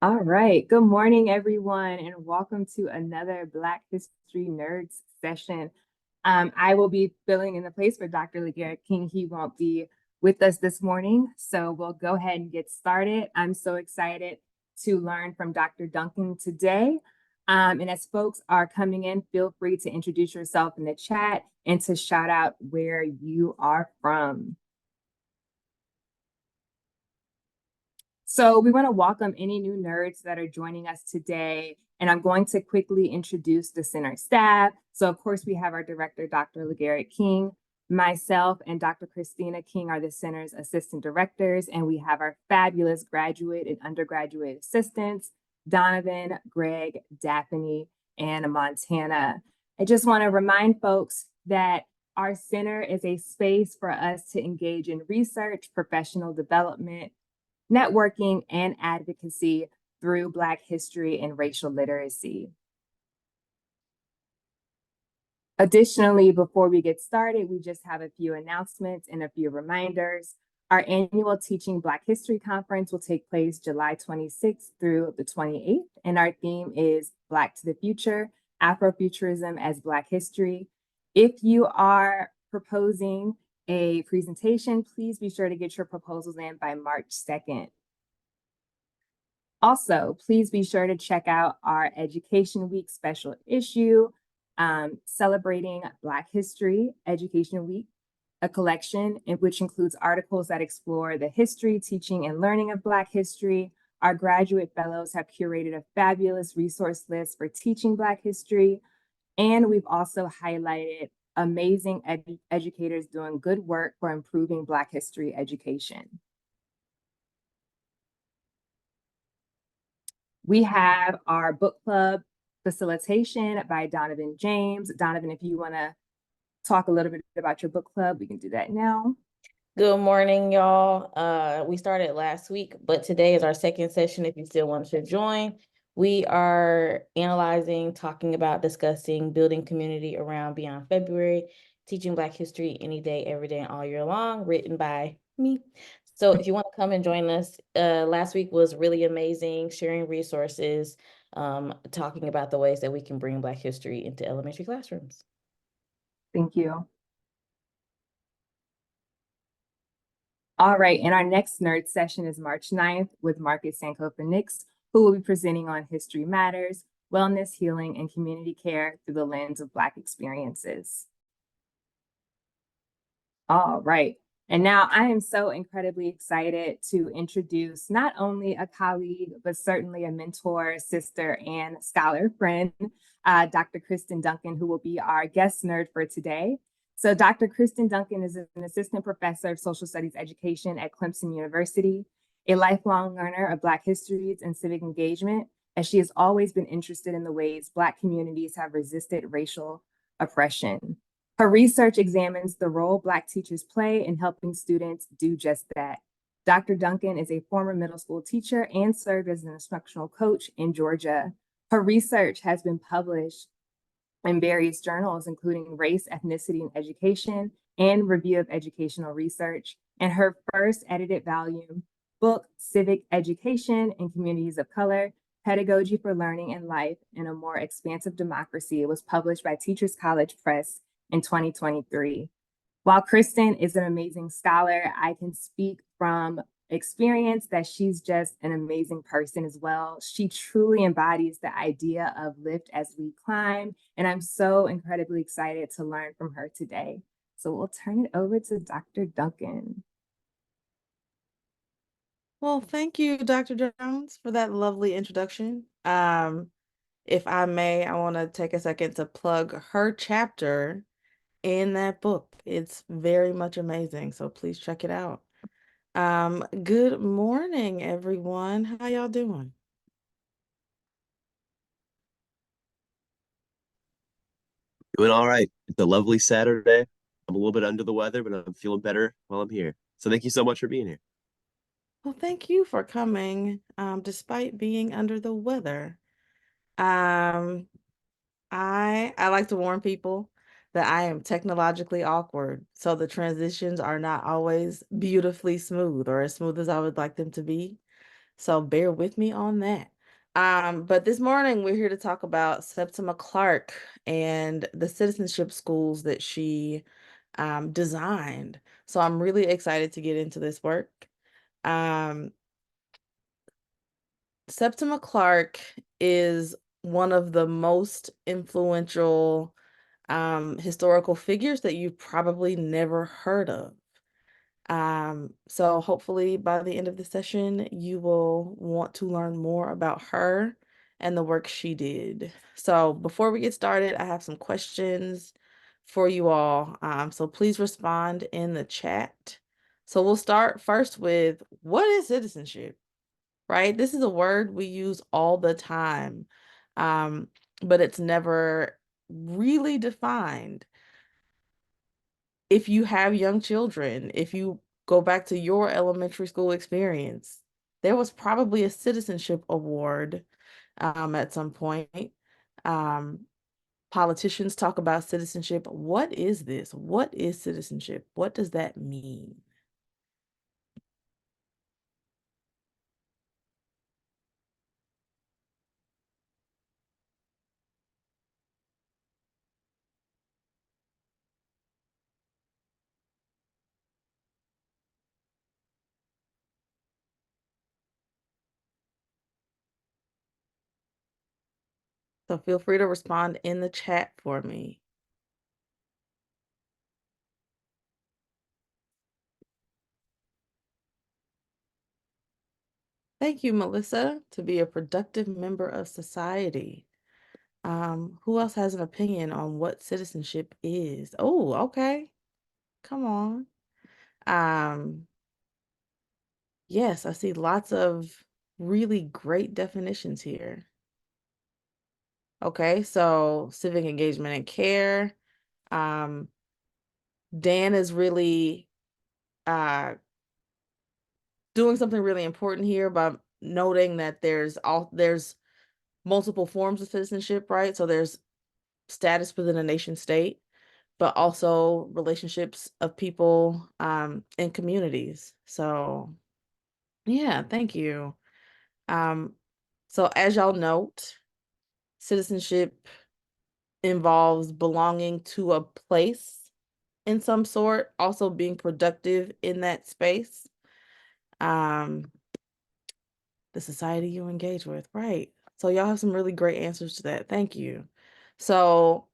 All right. Good morning, everyone, and welcome to another Black History Nerds session. I will be filling in the place for Dr. LeGarrette King. He won't be with us this morning, so we'll go ahead and get started. I'm so excited to learn from Dr. Duncan today. And as folks are coming in, feel free to introduce yourself in the chat and to shout out where you are from. So we want to welcome any new nerds that are joining us today. And I'm going to quickly introduce the center staff. So of course, we have our director, Dr. LeGarrette King. Myself and Dr. Christina King are the center's assistant directors. And we have our fabulous graduate and undergraduate assistants, Donovan, Greg, Daphne, and Montana. I just want to remind folks that our center is a space for us to engage in research, professional development, networking, and advocacy through Black history and racial literacy. Additionally, before we get started, we just have a few announcements and a few reminders. Our annual Teaching Black History Conference will take place July 26th through the 28th, and our theme is Black to the Future, Afrofuturism as Black History. If you are proposing a presentation, please be sure to get your proposals in by March 2nd. Also, please be sure to check out our Education Week special issue, celebrating Black History, Education Week, a collection which includes articles that explore the history, teaching, and learning of Black history. Our graduate fellows have curated a fabulous resource list for teaching Black history, and we've also highlighted amazing educators doing good work for improving Black history education. We have our book club facilitation by Donovan James. Donovan, if you want to talk a little bit about your book club, we can do that now. Good morning, y'all. We started last week, but today is our second session if you still want to join. We are analyzing, talking about, discussing, building community around Beyond February, teaching Black history any day, every day, and all year long, written by me. So if you want to come and join us, last week was really amazing, sharing resources, talking about the ways that we can bring Black history into elementary classrooms. Thank you. All right, and our next nerd session is March 9th with Marcus Sankofa-Nix, who will be presenting on History Matters, Wellness, Healing, and Community Care through the lens of Black experiences. All right. And now I am so incredibly excited to introduce not only a colleague, but certainly a mentor, sister, and scholar friend, Dr. Kristen Duncan, who will be our guest nerd for today. So Dr. Kristen Duncan is an assistant professor of social studies education at Clemson University, a lifelong learner of Black histories and civic engagement, as she has always been interested in the ways Black communities have resisted racial oppression. Her research examines the role Black teachers play in helping students do just that. Dr. Duncan is a former middle school teacher and served as an instructional coach in Georgia. Her research has been published in various journals, including Race, Ethnicity, and Education and Review of Educational Research. And her first edited volume, book, Civic Education in Communities of Color, Pedagogy for Learning and Life in a More Expansive Democracy, was published by Teachers College Press in 2023. While Kristen is an amazing scholar, I can speak from experience that she's just an amazing person as well. She truly embodies the idea of lift as we climb, and I'm so incredibly excited to learn from her today. So we'll turn it over to Dr. Duncan. Well, thank you, Dr. Jones, for that lovely introduction. If I may, I want to take a second to plug her chapter in that book. It's very much amazing, so please check it out. Good morning, everyone. How y'all doing? Doing all right. It's a lovely Saturday. I'm a little bit under the weather, but I'm feeling better while I'm here. So thank you so much for being here. Well, thank you for coming, despite being under the weather. Um, I like to warn people that I am technologically awkward, so the transitions are not always beautifully smooth or as smooth as I would like them to be. So bear with me on that. But this morning we're here to talk about Septima Clark and the citizenship schools that she designed. So I'm really excited to get into this work. Septima Clark is one of the most influential historical figures that you've probably never heard of. So hopefully by the end of the session, you will want to learn more about her and the work she did. So before we get started, I have some questions for you all. So please respond in the chat. So we'll start first with, what is citizenship? Right? This is a word we use all the time, but it's never really defined. If you have young children, if you go back to your elementary school experience, there was probably a citizenship award at some point. Politicians talk about citizenship. What is this? What is citizenship? What does that mean? So feel free to respond in the chat for me. Thank you, Melissa, to be a productive member of society. Who else has an opinion on what citizenship is? Oh, okay. Come on. Yes, I see lots of really great definitions here. Okay, so civic engagement and care. Dan is really doing something really important here by noting that there's multiple forms of citizenship, right? So there's status within a nation state, but also relationships of people in communities. So yeah, thank you. So as y'all note, citizenship involves belonging to a place in some sort, also being productive in that space. The society you engage with, right? So y'all have some really great answers to that. Thank you. So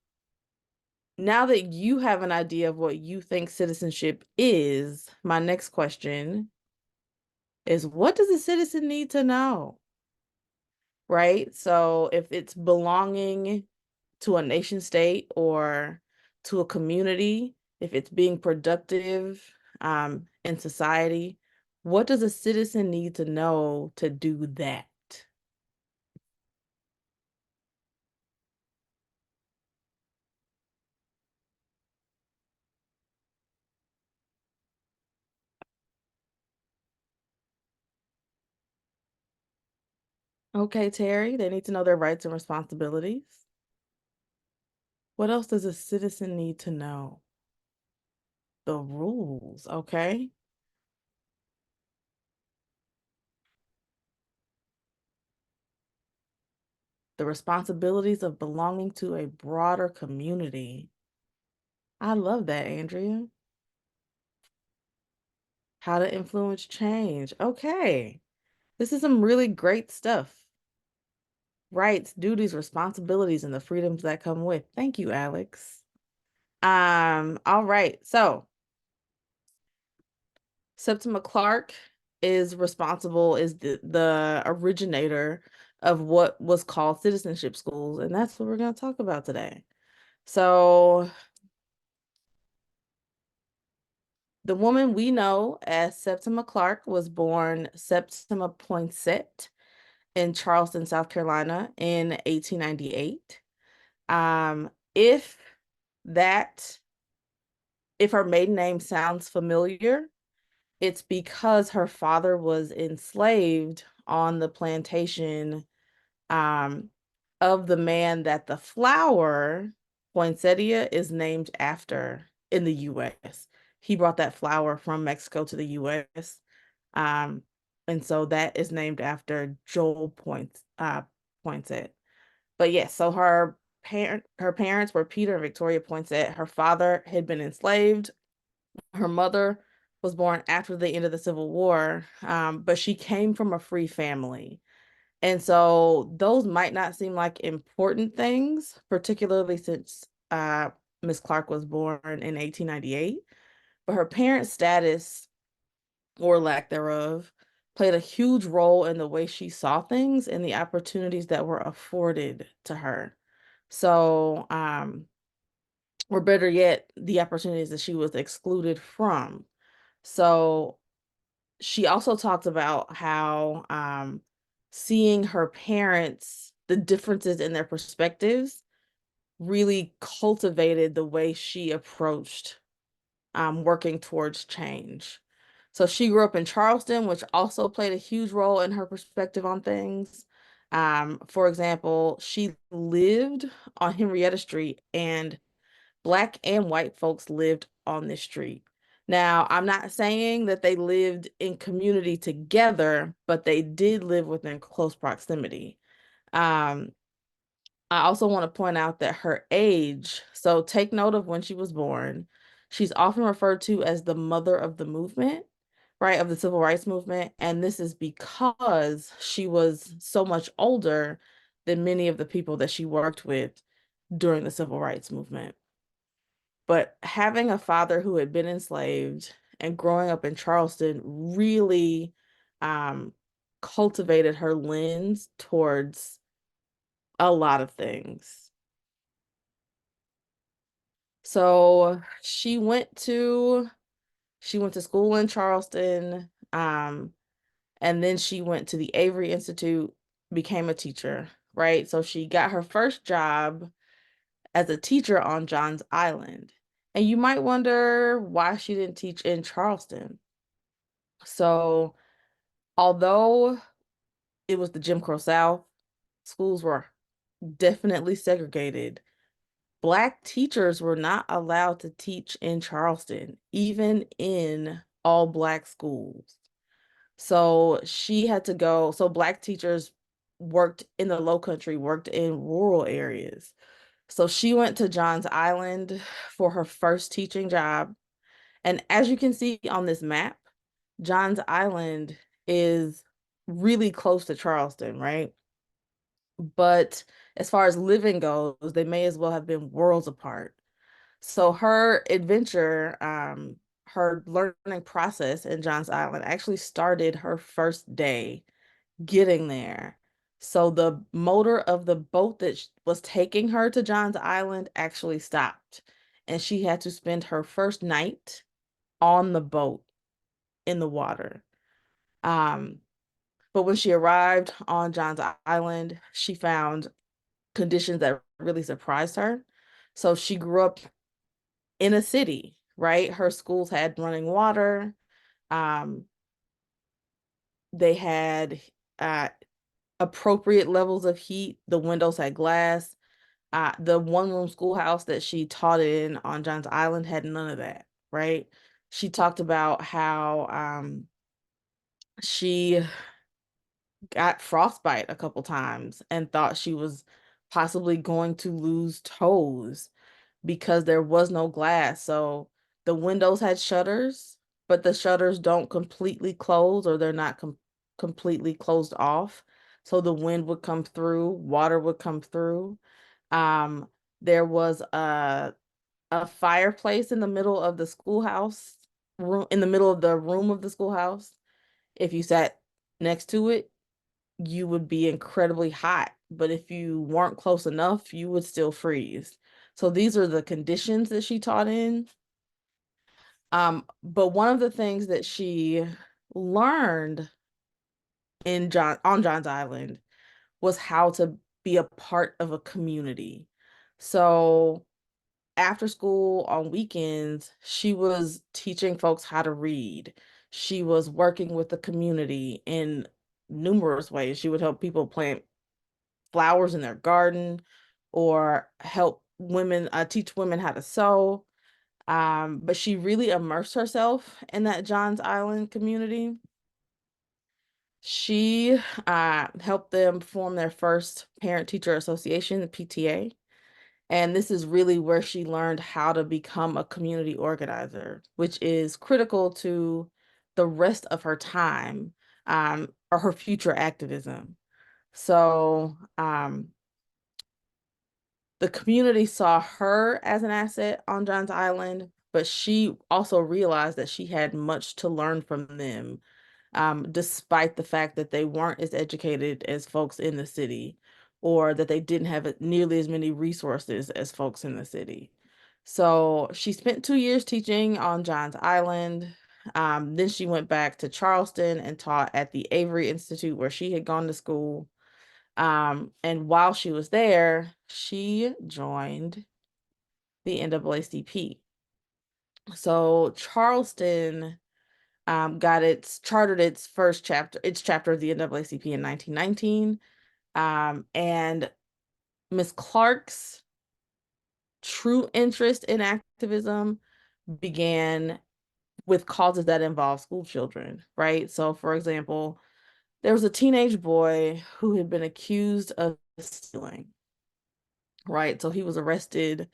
now that you have an idea of what you think citizenship is, my next question is, what does a citizen need to know? Right? So if it's belonging to a nation state or to a community, if it's being productive in society, what does a citizen need to know to do that? Okay, Terry, they need to know their rights and responsibilities. What else does a citizen need to know? The rules, okay? The responsibilities of belonging to a broader community. I love that, Andrea. How to influence change. Okay. This is some really great stuff. Rights, duties, responsibilities, and the freedoms that come with. Thank you, Alex. All right. So Septima Clark is the originator of what was called citizenship schools, and that's what we're going to talk about today. So the woman we know as Septima Clark was born Septima Poinsett in Charleston, South Carolina in 1898. If that, if her maiden name sounds familiar, it's because her father was enslaved on the plantation of the man that the flower poinsettia is named after in the US. He brought that flower from Mexico to the US. And so that is named after Joel Poinsett. But yes, so her parents were Peter and Victoria Poinsett. Her father had been enslaved. Her mother was born after the end of the Civil War, but she came from a free family. And so those might not seem like important things, particularly since Miss Clark was born in 1898. But her parents' status, or lack thereof, played a huge role in the way she saw things and the opportunities that were afforded to her. So, or better yet, the opportunities that she was excluded from. So she also talked about how seeing her parents, the differences in their perspectives, really cultivated the way she approached working towards change. So she grew up in Charleston, which also played a huge role in her perspective on things. For example, she lived on Henrietta Street, and Black and white folks lived on this street. Now, I'm not saying that they lived in community together, but they did live within close proximity. Um, I also want to point out that her age, so take note of when she was born. She's often referred to as the mother of the movement, right, of the civil rights movement. And this is because she was so much older than many of the people that she worked with during the civil rights movement. But having a father who had been enslaved and growing up in Charleston really cultivated her lens towards a lot of things. So she went to school in Charleston, and then she went to the Avery Institute, became a teacher, right? So she got her first job as a teacher on Johns Island. And you might wonder why she didn't teach in Charleston. So, although it was the Jim Crow South, schools were definitely segregated. Black teachers were not allowed to teach in Charleston, even in all Black schools. So she had to go. So Black teachers worked in the Low Country, worked in rural areas. So she went to Johns Island for her first teaching job. And as you can see on this map, Johns Island is really close to Charleston, right? But as far as living goes, they may as well have been worlds apart. So her adventure, her learning process in Johns Island actually started her first day getting there. So the motor of the boat that was taking her to Johns Island actually stopped, and she had to spend her first night on the boat in the water. But when she arrived on Johns Island, she found conditions that really surprised her. So she grew up in a city, right? Her schools had running water. Um, they had appropriate levels of heat. The windows had glass. The one-room schoolhouse that she taught in on Johns Island had none of that, right? She talked about how she got frostbite a couple times and thought she was possibly going to lose toes because there was no glass. So the windows had shutters, but the shutters don't completely close, or they're not completely closed off. So the wind would come through, water would come through. There was a fireplace in the middle of the schoolhouse room, in the middle of the room of the schoolhouse. If you sat next to it, you would be incredibly hot, but if you weren't close enough, you would still freeze. So these are the conditions that she taught in. But one of the things that she learned on John's Island was how to be a part of a community. So after school on weekends, she was teaching folks how to read. She was working with the community in numerous ways. She would help people plant flowers in their garden, or help women, teach women how to sew. But she really immersed herself in that Johns Island community. She helped them form their first parent-teacher association, the PTA. And this is really where she learned how to become a community organizer, which is critical to the rest of her time, or her future activism. So the community saw her as an asset on John's Island, but she also realized that she had much to learn from them, despite the fact that they weren't as educated as folks in the city, or that they didn't have nearly as many resources as folks in the city. So she spent 2 years teaching on John's Island. Then she went back to Charleston and taught at the Avery Institute, where she had gone to school. And while she was there, she joined the NAACP. So Charleston chartered its first chapter, its chapter of the NAACP in 1919. And Miss Clark's true interest in activism began with causes that involve school children, right? So, for example, there was a teenage boy who had been accused of stealing, right? So he was arrested,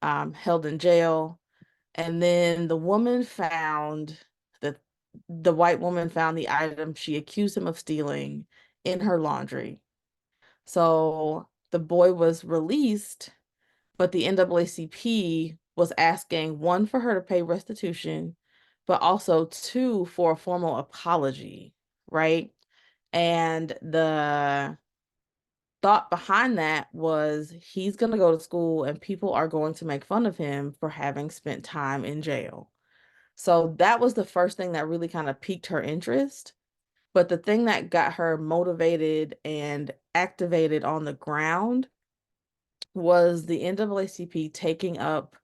held in jail, and then the white woman found the item she accused him of stealing in her laundry. So the boy was released, but the NAACP was asking, one, for her to pay restitution, but also two, for a formal apology, right? And the thought behind that was, he's going to go to school and people are going to make fun of him for having spent time in jail. So that was the first thing that really kind of piqued her interest. But the thing that got her motivated and activated on the ground was the NAACP taking up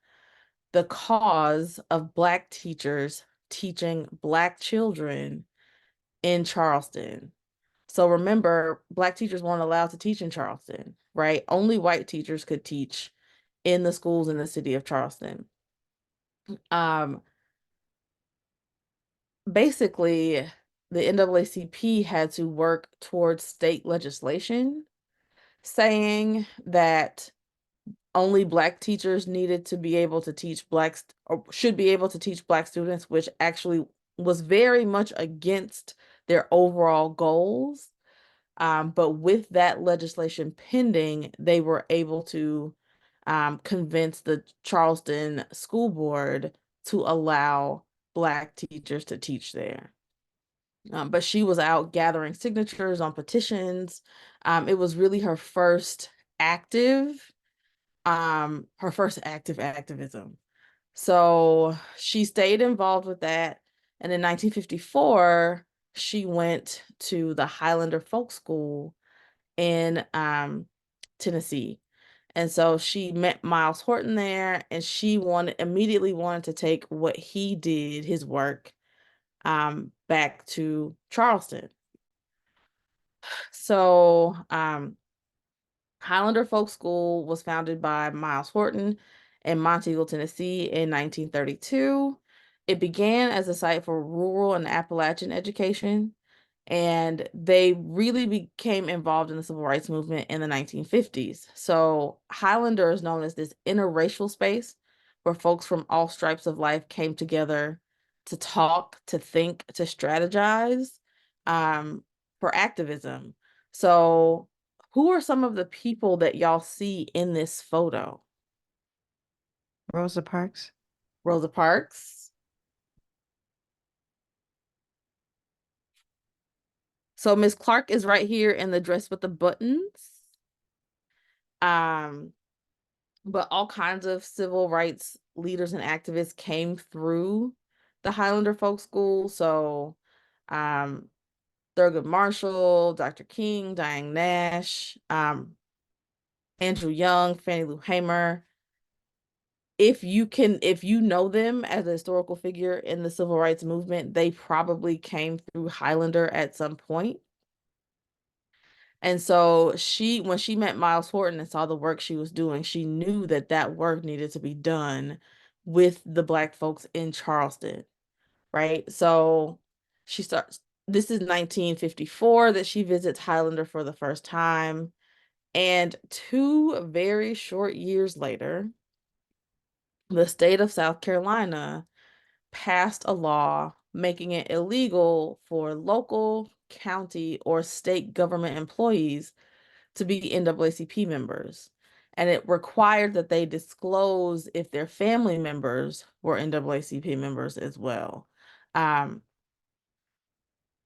the cause of Black teachers teaching Black children in Charleston. So remember, Black teachers weren't allowed to teach in Charleston, right? Only white teachers could teach in the schools in the city of Charleston. Basically, the NAACP had to work towards state legislation saying that only Black teachers needed to be able to teach Blacks, or should be able to teach Black students, which actually was very much against their overall goals. But with that legislation pending, they were able to convince the Charleston School Board to allow Black teachers to teach there. But she was out gathering signatures on petitions. It was really her first active activism. So she stayed involved with that. And in 1954, she went to the Highlander Folk School in Tennessee. And so she met Miles Horton there, and she immediately wanted to take what he did, his work, back to Charleston. So Highlander Folk School was founded by Miles Horton in Monteagle, Tennessee in 1932. It began as a site for rural and Appalachian education, and they really became involved in the civil rights movement in the 1950s. So Highlander is known as this interracial space where folks from all stripes of life came together to talk, to think, to strategize, for activism. So who are some of the people that y'all see in this photo? Rosa Parks. Rosa Parks. So Miss Clark is right here in the dress with the buttons. But all kinds of civil rights leaders and activists came through the Highlander Folk School. So Thurgood Marshall, Dr. King, Diane Nash, Andrew Young, Fannie Lou Hamer. If you know them as a historical figure in the civil rights movement, they probably came through Highlander at some point. And so when she met Miles Horton and saw the work she was doing, she knew that that work needed to be done with the Black folks in Charleston, right? So she This is 1954 that she visits Highlander for the first time. And 2 very short years later, the state of South Carolina passed a law making it illegal for local, county, or state government employees to be NAACP members. And it required that they disclose if their family members were NAACP members as well.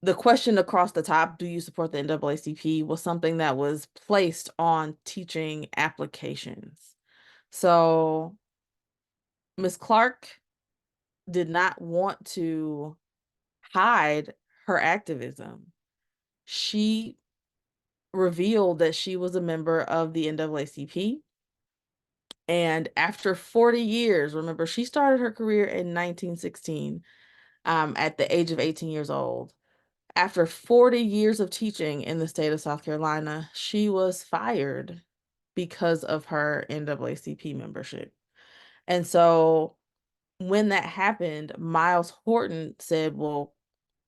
The question across the top, do you support the NAACP, was something that was placed on teaching applications. So Ms. Clark did not want to hide her activism. She revealed that she was a member of the NAACP. And after 40 years, remember, she started her career in 1916 at the age of 18 years old. After 40 years of teaching in the state of South Carolina, she was fired because of her NAACP membership. And so when that happened, Miles Horton said, well,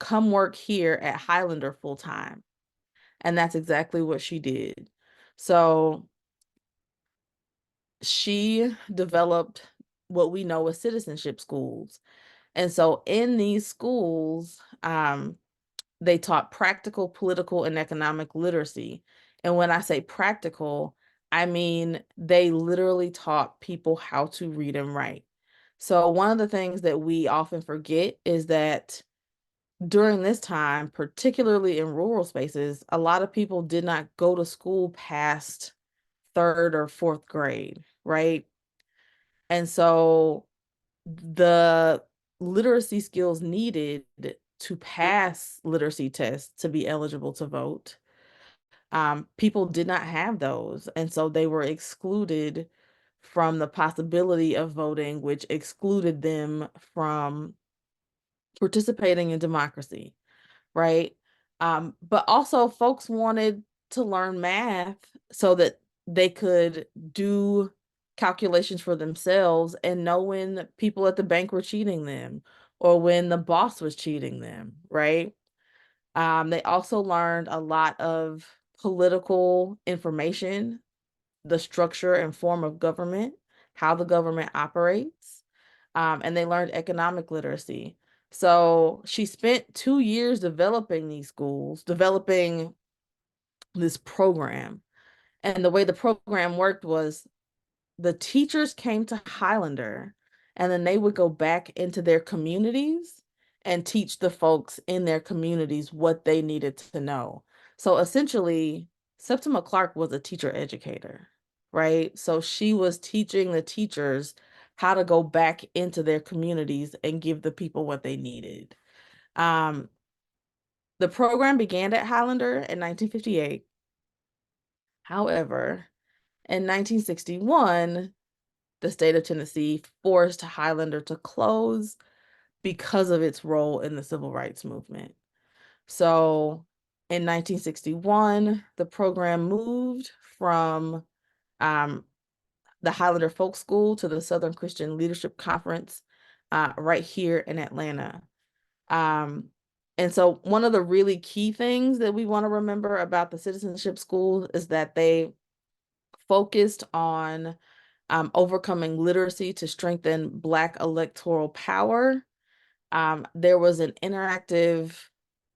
come work here at Highlander full time. And that's exactly what she did. So she developed what we know as citizenship schools. And so in these schools, they taught practical political and economic literacy. And when I say practical, I mean they literally taught people how to read and write. So one of the things that we often forget is that during this time, particularly in rural spaces, a lot of people did not go to school past 3rd or 4th grade, right? And so the literacy skills needed to pass literacy tests to be eligible to vote, people did not have those. And so they were excluded from the possibility of voting, which excluded them from participating in democracy, right? But also folks wanted to learn math so that they could do calculations for themselves and know when people at the bank were cheating them or when the boss was cheating them, right? They also learned a lot of political information, the structure and form of government, how the government operates, and they learned economic literacy. So she spent 2 years developing these schools, developing this program. And the way the program worked was the teachers came to Highlander and then they would go back into their communities and teach the folks in their communities what they needed to know. So essentially, Septima Clark was a teacher educator, right? So she was teaching the teachers how to go back into their communities and give the people what they needed. The program began at Highlander in 1958. However, in 1961, the state of Tennessee forced Highlander to close because of its role in the civil rights movement. So in 1961, the program moved from the Highlander Folk School to the Southern Christian Leadership Conference right here in Atlanta. And so one of the really key things that we want to remember about the citizenship schools is that they focused on overcoming literacy to strengthen Black electoral power. There was an interactive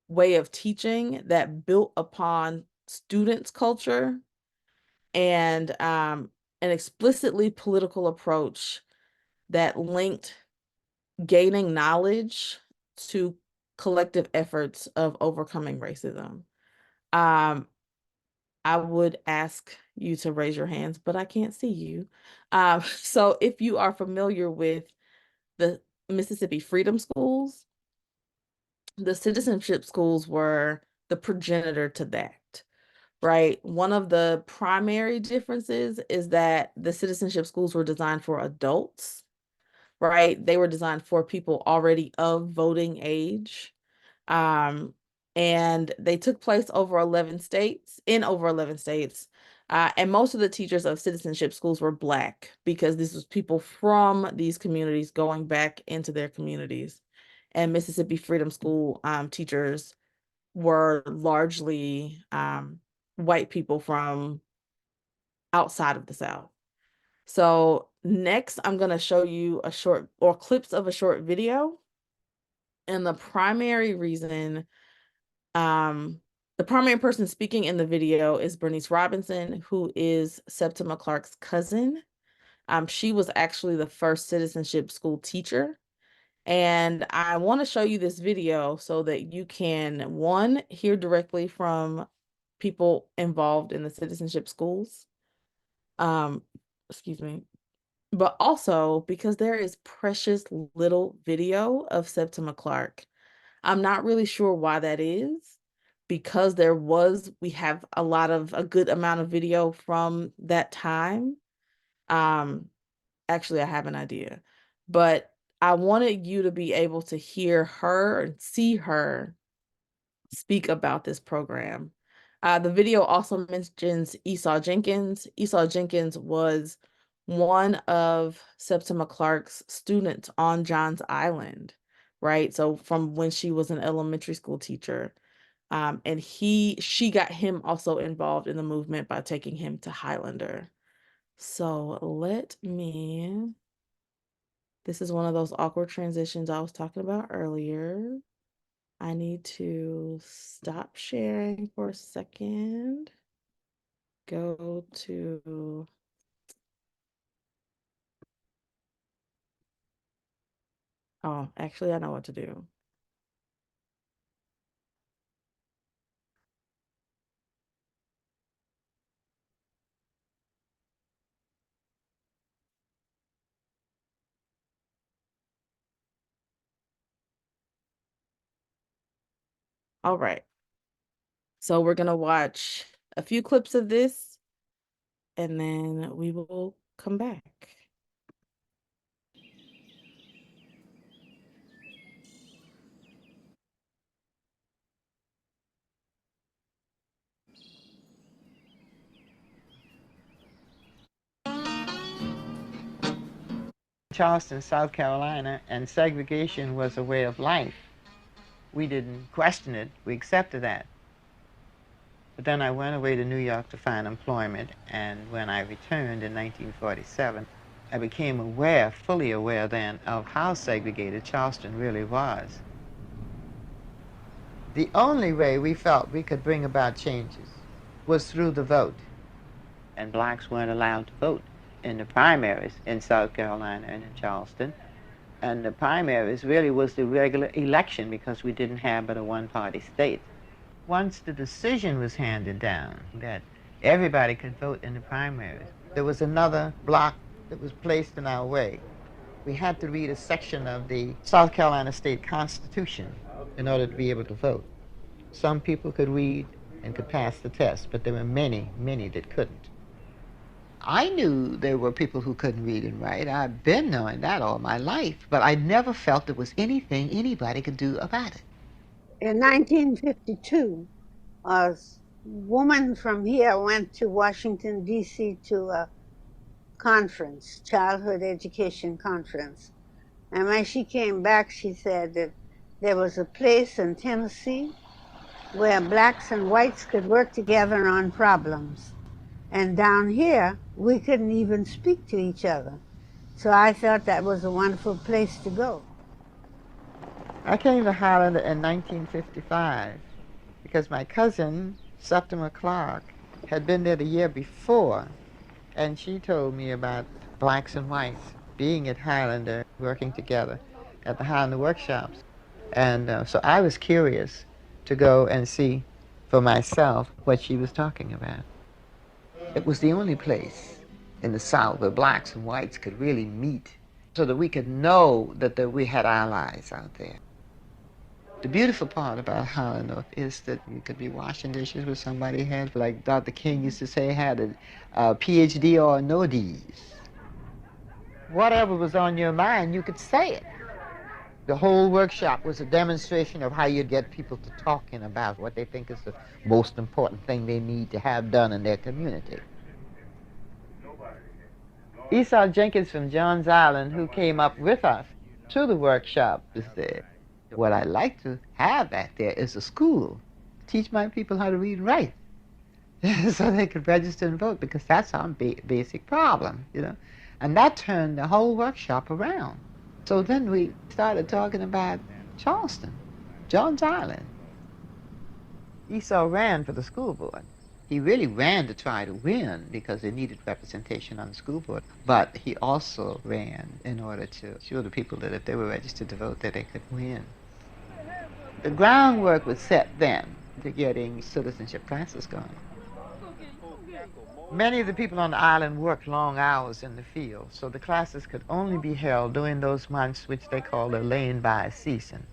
way of teaching that built upon students' culture and an explicitly political approach that linked gaining knowledge to collective efforts of overcoming racism. I would ask you to raise your hands, but I can't see you. So if you are familiar with the Mississippi Freedom Schools, the citizenship schools were the progenitor to that, right? One of the primary differences is that the citizenship schools were designed for adults, right? They were designed for people already of voting age. And they took place over 11 states, in over 11 states. And most of the teachers of citizenship schools were Black because this was people from these communities going back into their communities. And Mississippi Freedom School teachers were largely white people from outside of the South. So next, I'm going to show you a short or clips of a short video. And the primary reason, the primary person speaking in the video is Bernice Robinson, who is Septima Clark's cousin. She was actually the first citizenship school teacher. And I want to show you this video so that you can, one, hear directly from people involved in the citizenship schools. Excuse me. But also because there is precious little video of Septima Clark. I'm not really sure why that is, because we have a good amount of video from that time. Actually, I have an idea, but I wanted you to be able to hear her and see her speak about this program. The video also mentions Esau Jenkins. Esau Jenkins was one of Septima Clark's students on Johns Island, right? So from when she was an elementary school teacher. And she got him also involved in the movement by taking him to Highlander. So this is one of those awkward transitions I was talking about earlier. I need to stop sharing for a second. Go to... Oh, actually, I know what to do. All right. So we're going to watch a few clips of this, and then we will come back. Charleston, South Carolina, and segregation was a way of life. We didn't question it, we accepted that. But then I went away to New York to find employment, and when I returned in 1947, I became aware, fully aware then, of how segregated Charleston really was. The only way we felt we could bring about changes was through the vote. And blacks weren't allowed to vote in the primaries in South Carolina and in Charleston. And the primaries really was the regular election because we didn't have but a one-party state. Once the decision was handed down that everybody could vote in the primaries, there was another block that was placed in our way. We had to read a section of the South Carolina State Constitution in order to be able to vote. Some people could read and could pass the test, but there were many, many that couldn't. I knew there were people who couldn't read and write. I've been knowing that all my life, but I never felt there was anything anybody could do about it. In 1952, a woman from here went to Washington, D.C. to a conference, childhood education conference. And when she came back, she said that there was a place in Tennessee where blacks and whites could work together on problems. And down here, we couldn't even speak to each other. So I thought that was a wonderful place to go. I came to Highlander in 1955 because my cousin, Septima Clark, had been there the year before, and she told me about blacks and whites being at Highlander, working together at the Highlander workshops. And so I was curious to go and see for myself what she was talking about. It was the only place in the South where blacks and whites could really meet so that we could know that we had allies out there. The beautiful part about Highlander is that you could be washing dishes with somebody who had, like Dr. King used to say, had a PhD or no D's. Whatever was on your mind, you could say it. The whole workshop was a demonstration of how you'd get people to talking about what they think is the most important thing they need to have done in their community. Esau Jenkins from Johns Island, who came up with us to the workshop, was there. What I'd like to have back there is a school teach my people how to read and write so they could register and vote, because that's our basic problem, you know. And that turned the whole workshop around. So then we started talking about Charleston, Jones Island. Esau ran for the school board. He really ran to try to win because they needed representation on the school board. But he also ran in order to show the people that if they were registered to vote, that they could win. The groundwork was set then to getting citizenship classes going. Many of the people on the island worked long hours in the field, so the classes could only be held during those months which they call the laying-by season,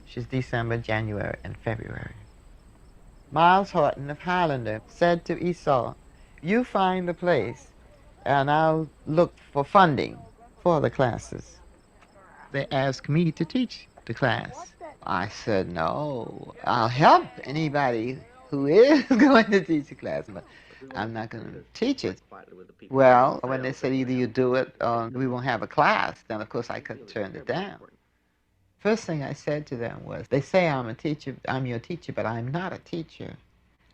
which is December, January, and February. Miles Horton of Highlander said to Esau, "You find the place, and I'll look for funding for the classes." They asked me to teach the class. I said, "No, I'll help anybody who is going to teach the class, but I'm not going to teach it." Well, when they said either you do it or we won't have a class, then of course I couldn't turn it down. First thing I said to them was, they say I'm a teacher, I'm your teacher, but I'm not a teacher.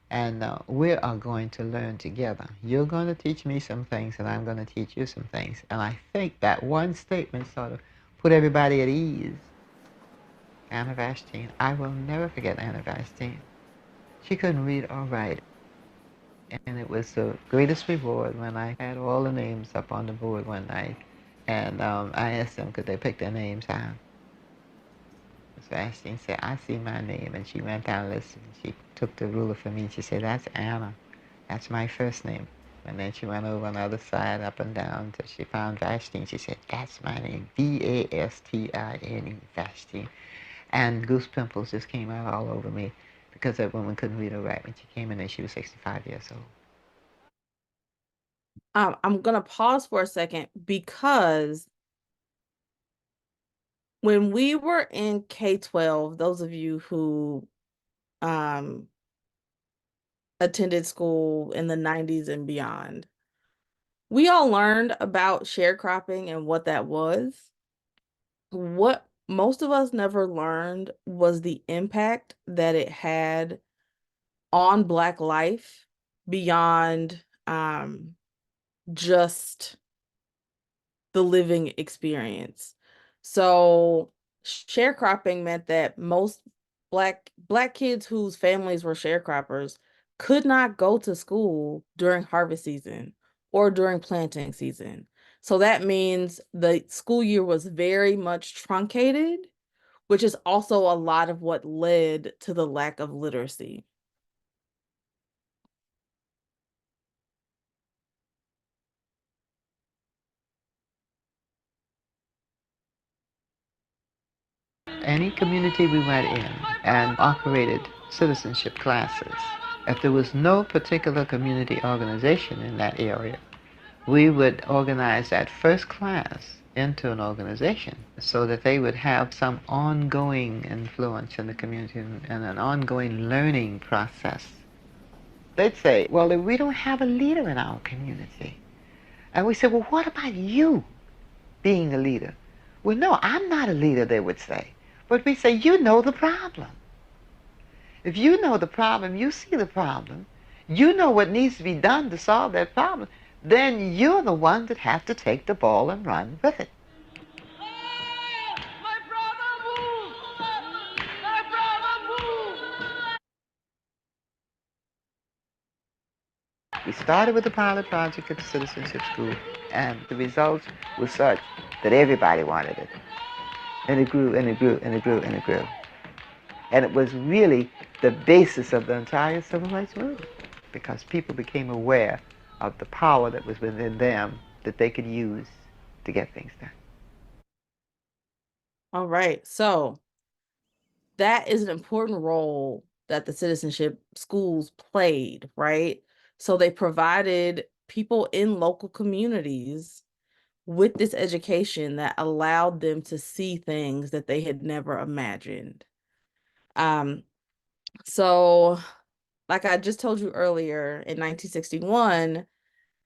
And we are going to learn together. You're going to teach me some things, and I'm going to teach you some things. And I think that one statement sort of put everybody at ease. Anna Vashteen, I will never forget Anna Vashteen. She couldn't read or write. And it was the greatest reward when I had all the names up on the board one night. And I asked them, could they pick their names out? Miss Vashteen said, I see my name. And she went down the list, and she took the ruler for me. She said, that's Anna. That's my first name. And then she went over on the other side, up and down, until she found Vashteen. She said, that's my name, V-A-S-T-I-N-E, Vashteen. And goose pimples just came out all over me because that woman couldn't read or write when she came in, and she was 65 years old. I'm gonna pause for a second because when we were in K-12, those of you who attended school in the 90s and beyond, we all learned about sharecropping and what that was. What most of us never learned was the impact that it had on Black life beyond just the living experience. So sharecropping meant that most black kids whose families were sharecroppers could not go to school during harvest season or during planting season. So that means the school year was very much truncated, which is also a lot of what led to the lack of literacy. Any community we went in and operated citizenship classes, if there was no particular community organization in that area, we would organize that first class into an organization so that they would have some ongoing influence in the community and an ongoing learning process. They'd say, well, we don't have a leader in our community. And we said, well, what about you being a leader? Well, no, I'm not a leader, they would say. But we say, you know the problem. If you know the problem, you see the problem, you know what needs to be done to solve that problem, then you're the one that has to take the ball and run with it. We started with the pilot project at the Citizenship School, and the results were such that everybody wanted it. And it grew, and it grew, and it grew, and it grew. And it was really the basis of the entire civil rights movement, because people became aware of the power that was within them that they could use to get things done. All right, so that is an important role that the citizenship schools played, right? So they provided people in local communities with this education that allowed them to see things that they had never imagined. So like I just told you earlier, in 1961,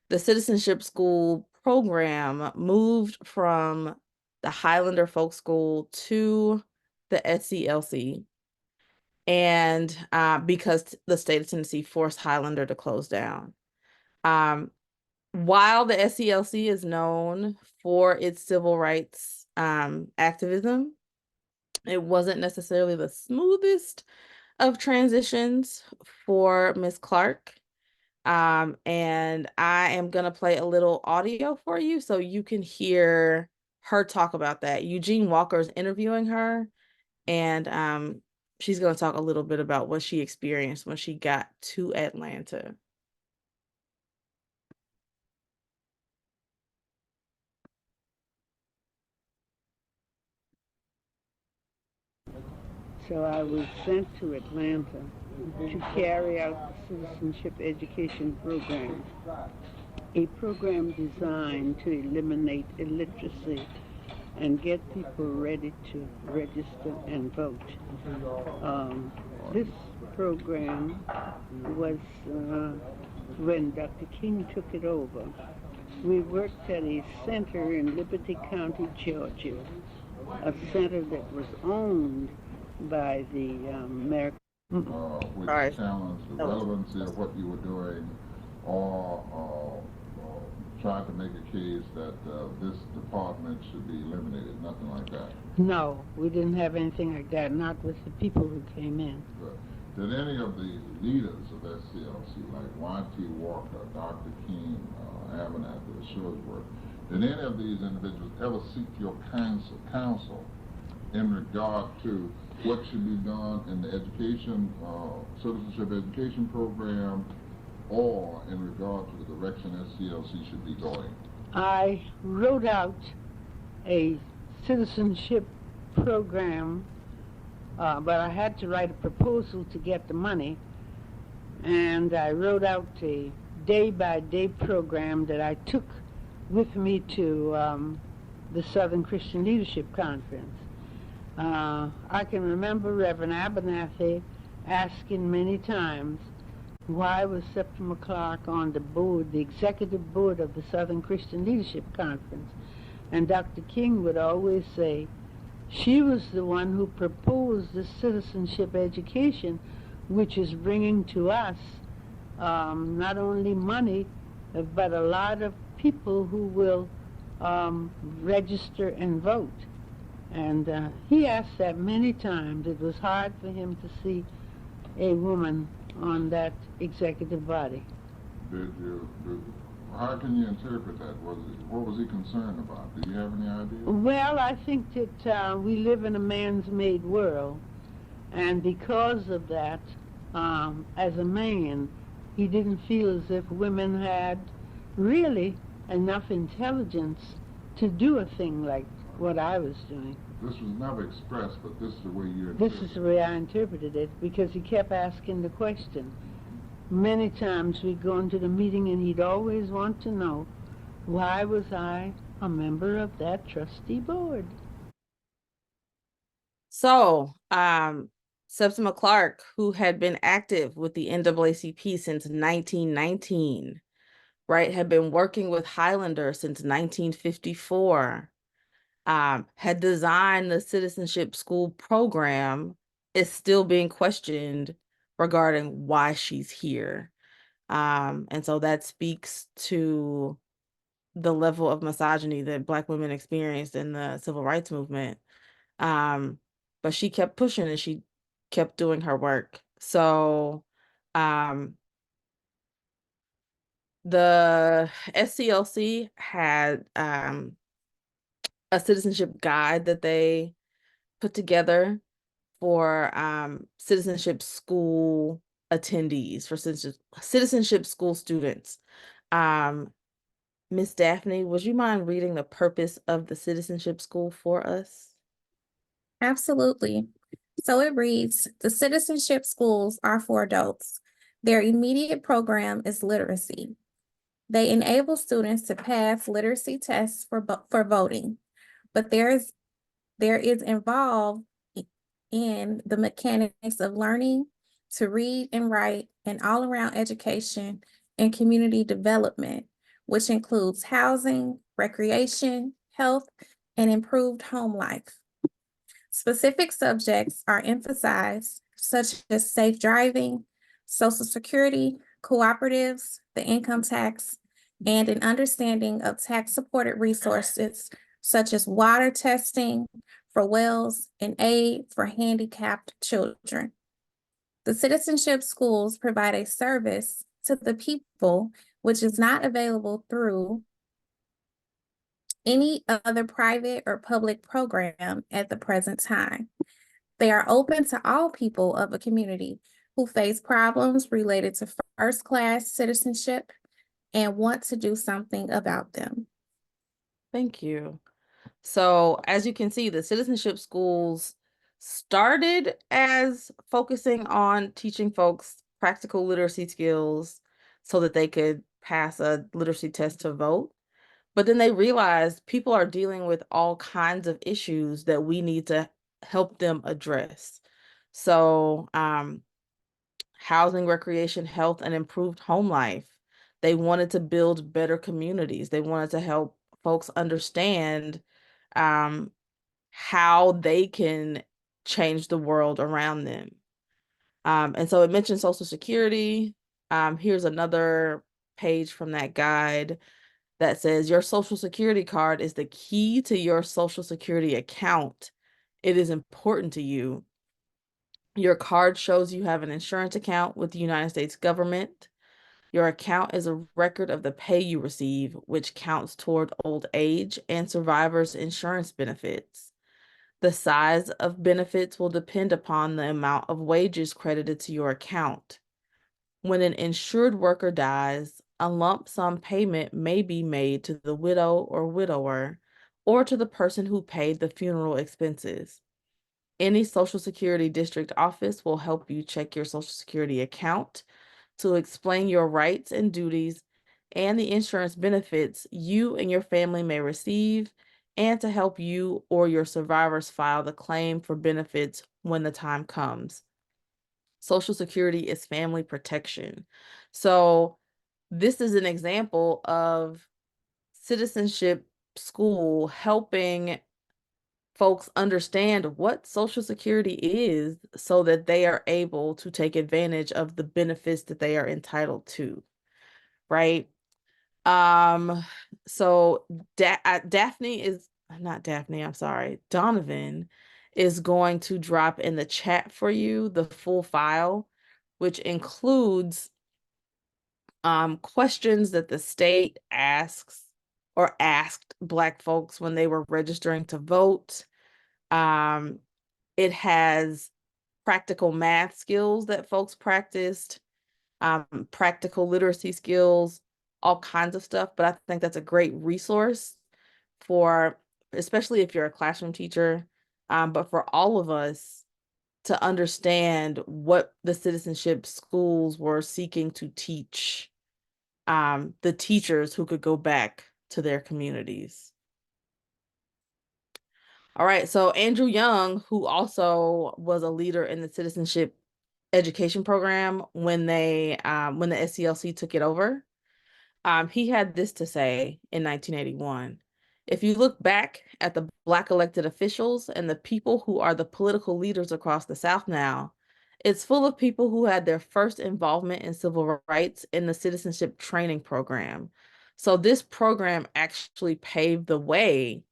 the citizenship school program moved from the Highlander Folk School to the SCLC. and because the state of Tennessee forced Highlander to close down. While the SCLC is known for its civil rights activism, it wasn't necessarily the smoothest of transitions for Miss Clark. And I am going to play a little audio for you so you can hear her talk about that. Eugene Walker is interviewing her, and she's going to talk a little bit about what she experienced when she got to Atlanta. So I was sent to Atlanta to carry out the Citizenship Education Program, a program designed to eliminate illiteracy and get people ready to register and vote. This program was when Dr. King took it over. We worked at a center in Liberty County, Georgia, a center that was owned by the American. Which challenged the relevancy of what you were doing, or tried to make a case that this department should be eliminated, nothing like that? No, we didn't have anything like that, not with the people who came in. Good. Did any of the leaders of SCLC, like Y.T. Walker, Dr. King, Abernathy, Shursworth, did any of these individuals ever seek your counsel in regard to what should be done in the education, citizenship education program, or in regard to the direction SCLC should be going? I wrote out a citizenship program, but I had to write a proposal to get the money, and I wrote out a day-by-day program that I took with me to the Southern Christian Leadership Conference. I can remember Reverend Abernathy asking many times, why was Septima Clark on the board, the executive board of the Southern Christian Leadership Conference? And Dr. King would always say, she was the one who proposed this citizenship education, which is bringing to us not only money, but a lot of people who will register and vote. And he asked that many times. It was hard for him to see a woman on that executive body. How can you interpret that? What was he concerned about? Do you have any idea? Well, I think that we live in a man's-made world, and because of that, as a man, he didn't feel as if women had really enough intelligence to do a thing like what I was doing. This was never expressed, but this is the way you interpreted it. This is the way I interpreted it, because he kept asking the question. Many times we'd go into the meeting and he'd always want to know, why was I a member of that trustee board? So, Septima Clark, who had been active with the NAACP since 1919, right, had been working with Highlander since 1954, had designed the citizenship school program, is still being questioned regarding why she's here. And so that speaks to the level of misogyny that Black women experienced in the civil rights movement. But she kept pushing and she kept doing her work. So the SCLC had a citizenship guide that they put together for citizenship school attendees, for citizenship school students. Miss Daphne, would you mind reading the purpose of the citizenship school for us? Absolutely. So it reads, the citizenship schools are for adults. Their immediate program is literacy. They enable students to pass literacy tests for voting, but there is involved in the mechanics of learning to read and write and all-around education and community development, which includes housing, recreation, health, and improved home life. Specific subjects are emphasized such as safe driving, Social Security, cooperatives, the income tax, and an understanding of tax-supported resources such as water testing for wells and aid for handicapped children. The citizenship schools provide a service to the people which is not available through any other private or public program at the present time. They are open to all people of a community who face problems related to first-class citizenship and want to do something about them. Thank you. So as you can see, the citizenship schools started as focusing on teaching folks practical literacy skills so that they could pass a literacy test to vote. But then they realized people are dealing with all kinds of issues that we need to help them address. So housing, recreation, health, and improved home life. They wanted to build better communities. They wanted to help folks understand how they can change the world around them. And so it mentioned Social Security. Here's another page from that guide that says your Social Security card is the key to your Social Security account. It is important to you. Your card shows you have an insurance account with the United States government. Your account is a record of the pay you receive, which counts toward old age and survivors' insurance benefits. The size of benefits will depend upon the amount of wages credited to your account. When an insured worker dies, a lump sum payment may be made to the widow or widower or to the person who paid the funeral expenses. Any Social Security district office will help you check your Social Security account to explain your rights and duties and the insurance benefits you and your family may receive, and to help you or your survivors file the claim for benefits when the time comes. Social Security is family protection. So this is an example of citizenship school helping folks understand what Social Security is so that they are able to take advantage of the benefits that they are entitled to, right? So Donovan is going to drop in the chat for you the full file, which includes questions that the state asks or asked Black folks when they were registering to vote. It has practical math skills that folks practiced, practical literacy skills, all kinds of stuff. But I think that's a great resource for, especially if you're a classroom teacher, but for all of us to understand what the citizenship schools were seeking to teach the teachers who could go back to their communities. All right, so Andrew Young, who also was a leader in the citizenship education program when the SCLC took it over, he had this to say in 1981. If you look back at the Black elected officials and the people who are the political leaders across the South now, it's full of people who had their first involvement in civil rights in the citizenship training program. So this program actually paved the way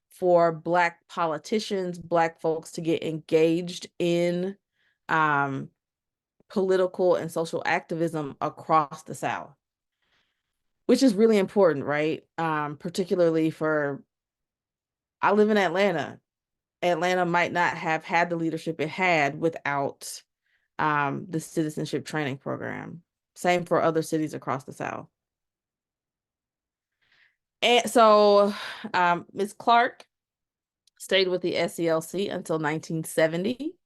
for Black politicians, Black folks to get engaged in political and social activism across the South, which is really important, right? Particularly I live in Atlanta. Atlanta might not have had the leadership it had without the citizenship training program. Same for other cities across the South. And so Ms. Clark stayed with the SCLC until 1970.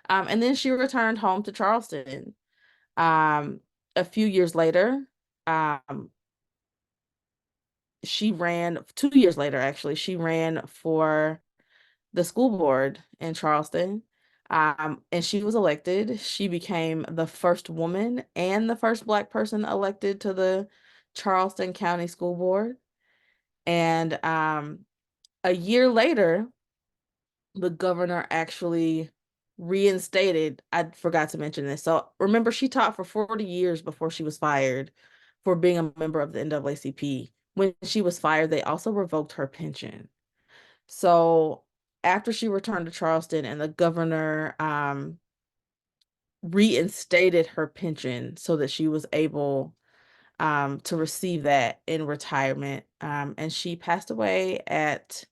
And then she returned home to Charleston. A few years later, she ran, 2 years later, actually, she ran for the school board in Charleston. And she was elected. She became the first woman and the first Black person elected to the Charleston County School Board. And a year later, the governor actually reinstated. I forgot to mention this. So remember, she taught for 40 years before she was fired for being a member of the NAACP. When she was fired, they also revoked her pension. So after she returned to Charleston and the governor reinstated her pension so that she was able to receive that in retirement. And she passed away at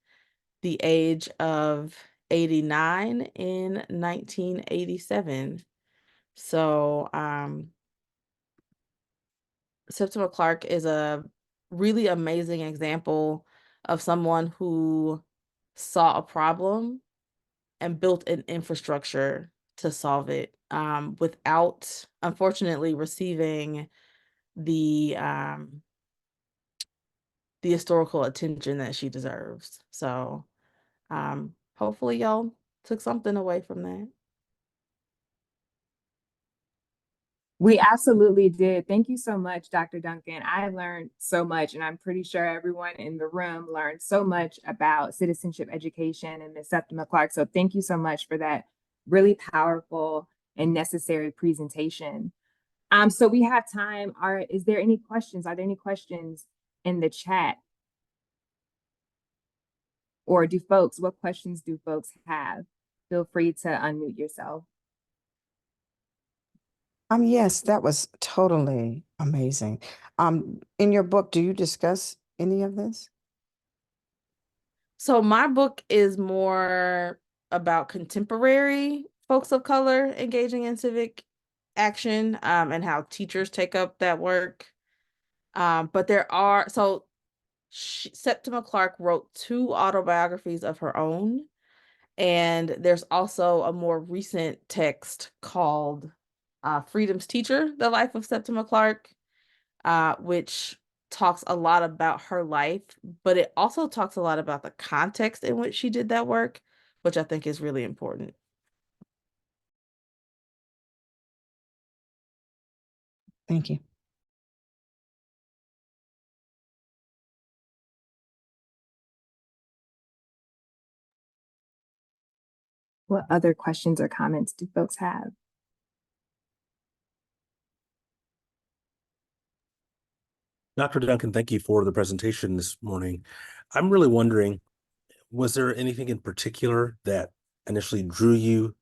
the age of 89 in 1987. So Septima Clark is a really amazing example of someone who saw a problem and built an infrastructure to solve it without, unfortunately, receiving the historical attention that she deserves. So hopefully y'all took something away from that. We absolutely did. Thank you so much, Dr. Duncan. I learned so much, and I'm pretty sure everyone in the room learned so much about citizenship education and Ms. Septima Clark. So thank you so much for that really powerful and necessary presentation. So we have time. Is there any questions? Are there any questions in the chat? Or what questions do folks have? Feel free to unmute yourself. Yes, that was totally amazing. In your book, do you discuss any of this? So my book is more about contemporary folks of color engaging in civic action and how teachers take up that work. But there are, Septima Clark wrote 2 autobiographies of her own. And there's also a more recent text called Freedom's Teacher, The Life of Septima Clark, which talks a lot about her life, but it also talks a lot about the context in which she did that work, which I think is really important. Thank you. What other questions or comments do folks have? Dr. Duncan, thank you for the presentation this morning. I'm really wondering, was there anything in particular that initially drew you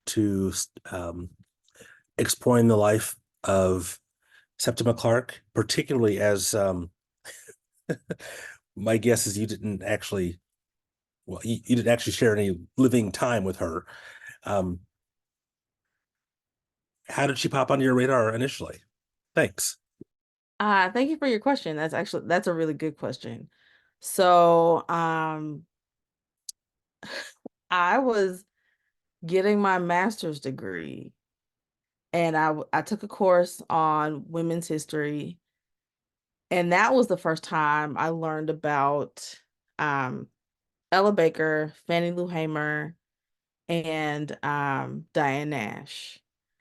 to exploring the life of Septima Clark, particularly as my guess is you didn't actually share any living time with her. How did she pop onto your radar initially? Thanks. Thank you for your question. That's a really good question. So I was getting my master's degree and I took a course on women's history. And that was the first time I learned about Ella Baker, Fannie Lou Hamer, and Diane Nash.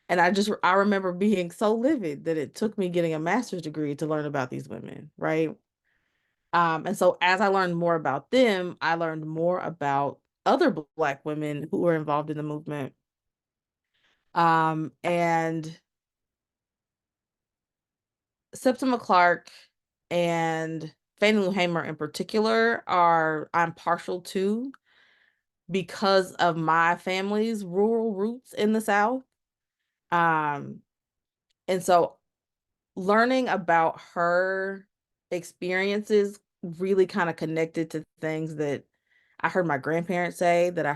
And I remember being so livid that it took me getting a master's degree to learn about these women, right? And so as I learned more about them, I learned more about other Black women who were involved in the movement. And Septima Clark and Fannie Lou Hamer in particular I'm partial to because of my family's rural roots in the South. And so learning about her experiences really kind of connected to things that I heard my grandparents say, that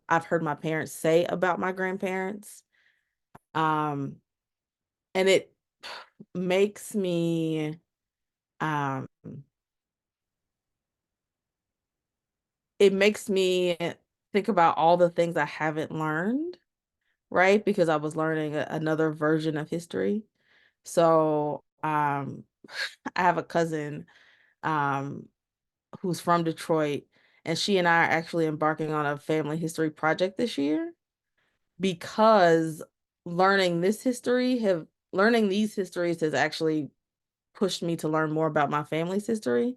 I've heard my parents say about my grandparents. And it makes me think about all the things I haven't learned, right? Because I was learning another version of history. So I have a cousin who's from Detroit, and she and I are actually embarking on a family history project this year because learning these histories has actually pushed me to learn more about my family's history.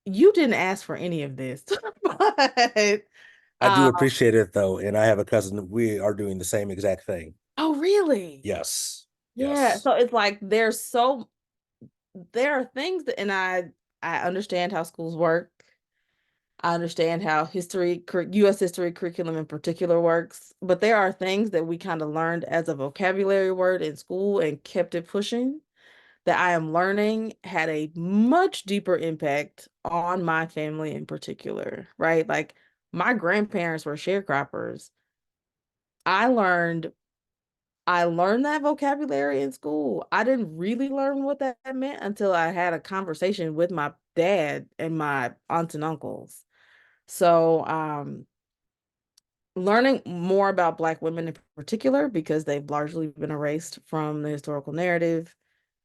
You didn't ask for any of this, but I do appreciate it though, and I have a cousin. We are doing the same exact thing. Oh, really? Yes. Yeah. Yes. So it's like there are things that, and I understand how schools work. I understand how U.S. history curriculum in particular works, but there are things that we kind of learned as a vocabulary word in school and kept it pushing that I am learning had a much deeper impact on my family in particular, right? Like my grandparents were sharecroppers. I learned I learned that vocabulary in school. I didn't really learn what that meant until I had a conversation with my dad and my aunts and uncles. So, learning more about Black women in particular, because they've largely been erased from the historical narrative.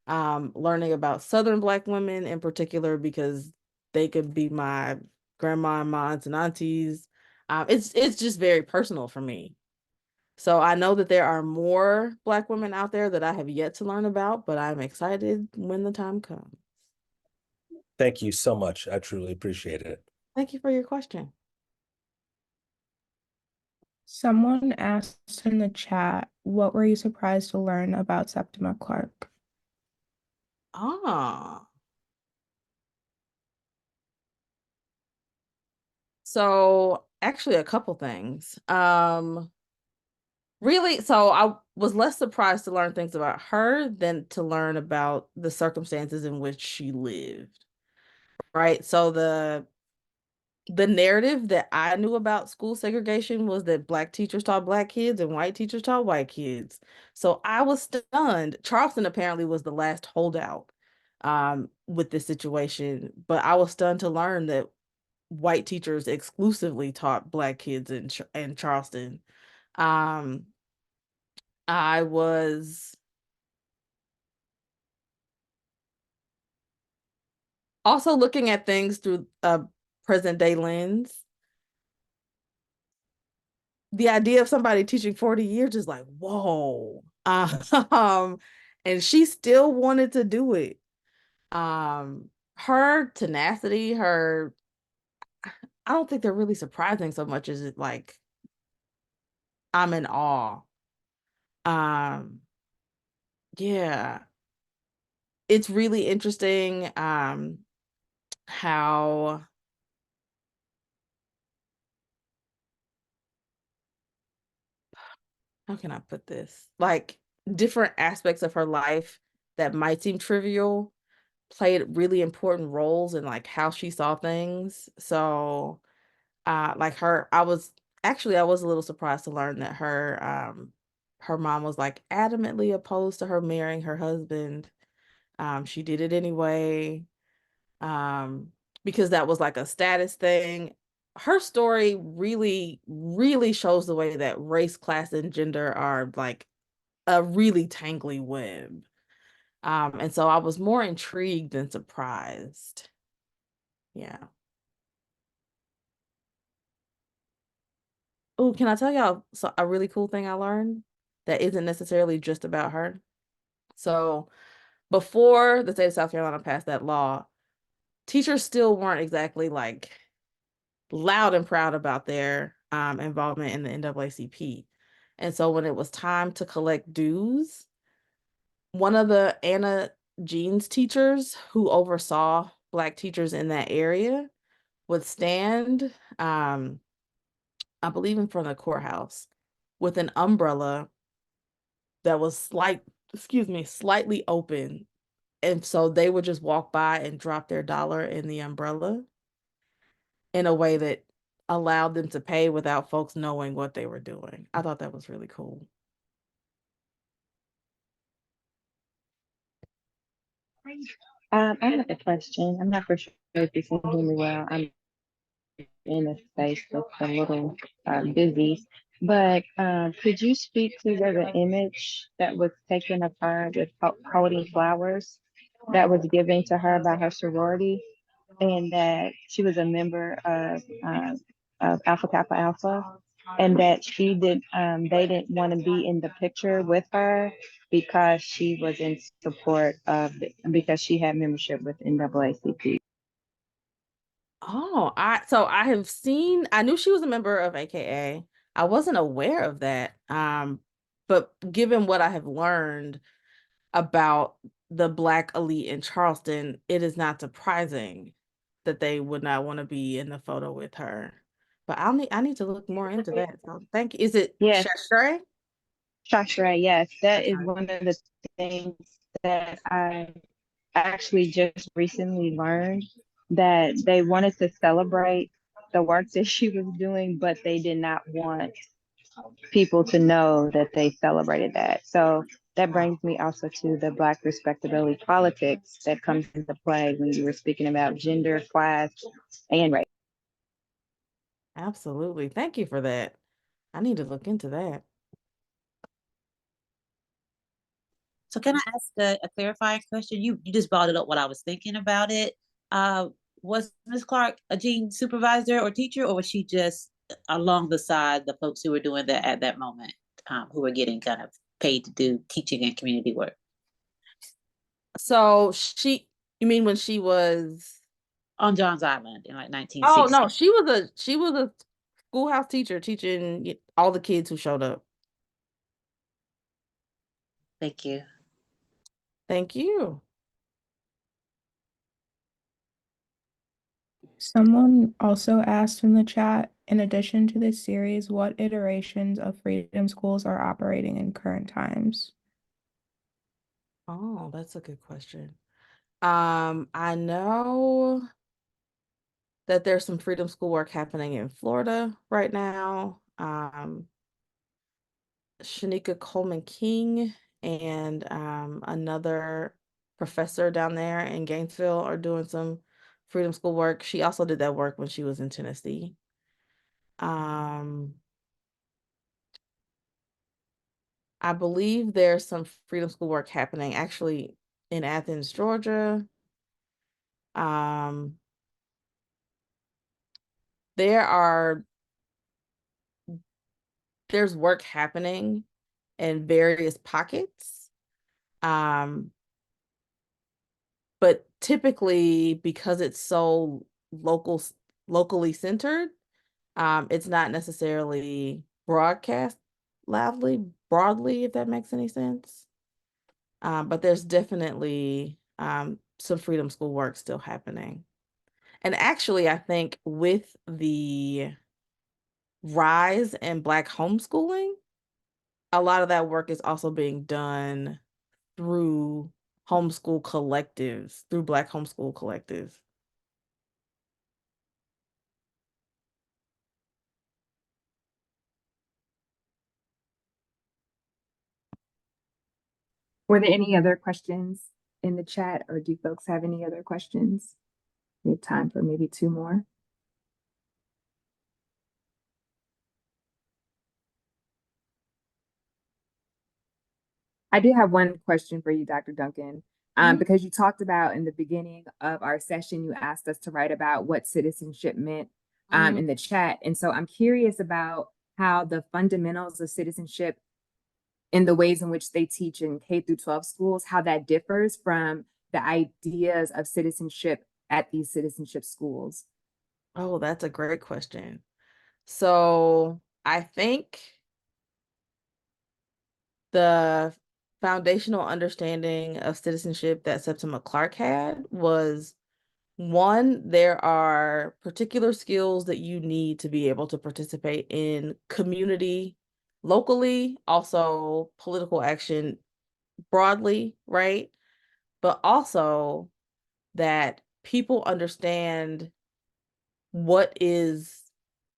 Learning about Southern Black women in particular, because they could be my grandma and my aunts and aunties. It's just very personal for me. So I know that there are more Black women out there that I have yet to learn about, but I'm excited when the time comes. Thank you so much. I truly appreciate it. Thank you for your question. Someone asked in the chat, what were you surprised to learn about Septima Clark? So actually a couple things. Really, so I was less surprised to learn things about her than to learn about the circumstances in which she lived. Right? So the narrative that I knew about school segregation was that Black teachers taught Black kids and white teachers taught white kids. So I was stunned. Charleston apparently was the last holdout with this situation, but I was stunned to learn that white teachers exclusively taught Black kids in Charleston. Um, I was also looking at things through a present day lens. The idea of somebody teaching 40 years is like, whoa. And she still wanted to do it. Her tenacity, I don't think they're really surprising so much as it like, I'm in awe. Yeah. It's really interesting, how can I put this? Like different aspects of her life that might seem trivial played really important roles in like how she saw things. So like I was a little surprised to learn that her mom was like adamantly opposed to her marrying her husband. She did it anyway. Because that was like a status thing. Her story really, really shows the way that race, class, and gender are like a really tangly web. And so I was more intrigued than surprised. Yeah. Oh, can I tell y'all a really cool thing I learned that isn't necessarily just about her? So before the state of South Carolina passed that law, teachers still weren't exactly like loud and proud about their involvement in the NAACP. And so when it was time to collect dues, one of the Anna Jean's teachers who oversaw Black teachers in that area would stand, I believe in front of the courthouse with an umbrella that was slightly open. And so they would just walk by and drop their dollar in the umbrella in a way that allowed them to pay without folks knowing what they were doing. I thought that was really cool. I have a question. I'm not for sure if you can hear me well. I'm in a space that's a little busy, but could you speak to the image that was taken of her with holding flowers that was given to her by her sorority, and that she was a member of Alpha Kappa Alpha, and that they didn't want to be in the picture with her because she was in support of because she had membership with NAACP. Oh, I have seen, I knew she was a member of AKA. I wasn't aware of that. But given what I have learned about the Black elite in Charleston, it is not surprising that they would not want to be in the photo with her. But I need to look more into that. So thank you. Is it Yes, Shashtray? Shashra, yes, that is Okay. one of the things that I actually just recently learned, that they wanted to celebrate the work that she was doing, but they did not want people to know that they celebrated that. So that brings me also to the Black respectability politics that comes into play when you were speaking about gender, class, and race. Absolutely. Thank you for that. I need to look into that. So can I ask a clarifying question? You just brought it up while I was thinking about it. Uh, was Ms. Clark a Gene supervisor or teacher, or was she just along the side the folks who were doing that at that moment, who were getting kind of paid to do teaching and community work? So you mean when she was On John's Island in like Oh 1960? no, she was a schoolhouse teacher teaching all the kids who showed up. Thank you. Thank you. Someone also asked in the chat, in addition to this series, what iterations of Freedom Schools are operating in current times? Oh, that's a good question. I know that there's some Freedom School work happening in Florida right now. Shanika Coleman King and another professor down there in Gainesville are doing some Freedom School work. She also did that work when she was in Tennessee. I believe there's some Freedom School work happening actually in Athens, Georgia. There's work happening in various pockets. But typically because it's so locally centered, it's not necessarily broadcast broadly, if that makes any sense. But there's definitely some Freedom School work still happening. And actually, I think with the rise in Black homeschooling, a lot of that work is also being done through homeschool collectives, through Black homeschool collectives. Were there any other questions in the chat, or do folks have any other questions? We have time for maybe two more. I do have one question for you, Dr. Duncan, because you talked about in the beginning of our session, you asked us to write about what citizenship meant in the chat. And so I'm curious about how the fundamentals of citizenship in the ways in which they teach in K through 12 schools, how that differs from the ideas of citizenship at these citizenship schools. Oh, that's a great question. So I think the foundational understanding of citizenship that Septima Clark had was, one, there are particular skills that you need to be able to participate in community locally, also political action broadly, right? But also that people understand what is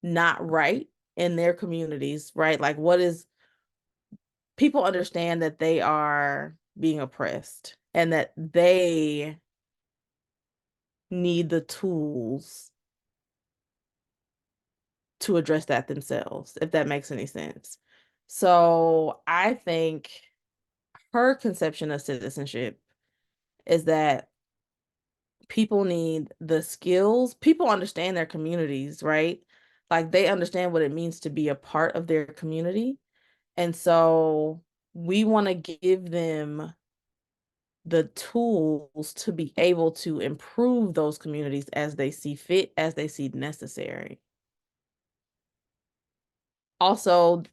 not right in their communities, right? Like people understand that they are being oppressed and that they need the tools to address that themselves, if that makes any sense. So I think her conception of citizenship is that people need the skills. People understand their communities, right? Like they understand what it means to be a part of their community. And so we want to give them the tools to be able to improve those communities as they see fit, as they see necessary. Also,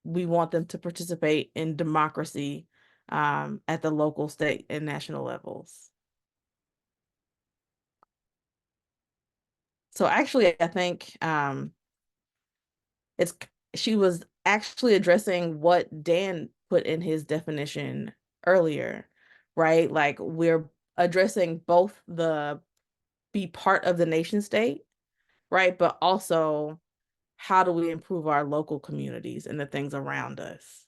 we want them to participate in democracy at the local, state, and national levels. So actually, I think she was actually addressing what Dan put in his definition earlier, right? Like, we're addressing both the be part of the nation state, right? But also, how do we improve our local communities and the things around us?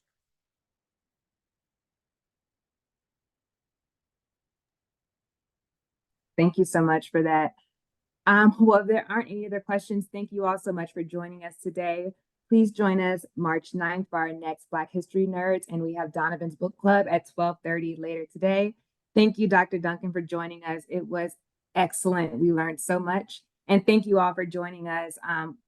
Thank you so much for that. Well, if there aren't any other questions, thank you all so much for joining us today. Please join us March 9th for our next Black History Nerds, and we have Donovan's Book Club at 12:30 later today. Thank you, Dr. Duncan, for joining us. It was excellent. We learned so much. And thank you all for joining us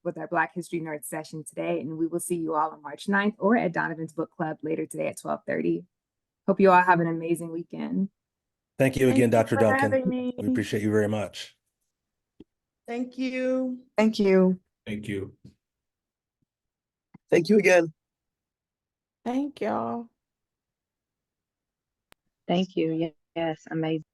with our Black History Nerds session today. And we will see you all on March 9th or at Donovan's Book Club later today at 12:30. Hope you all have an amazing weekend. Thank you again, Dr. for Duncan. having me. We appreciate you very much. Thank you. Thank you. Thank you. Thank you again. Thank y'all. Thank you. Yes, amazing.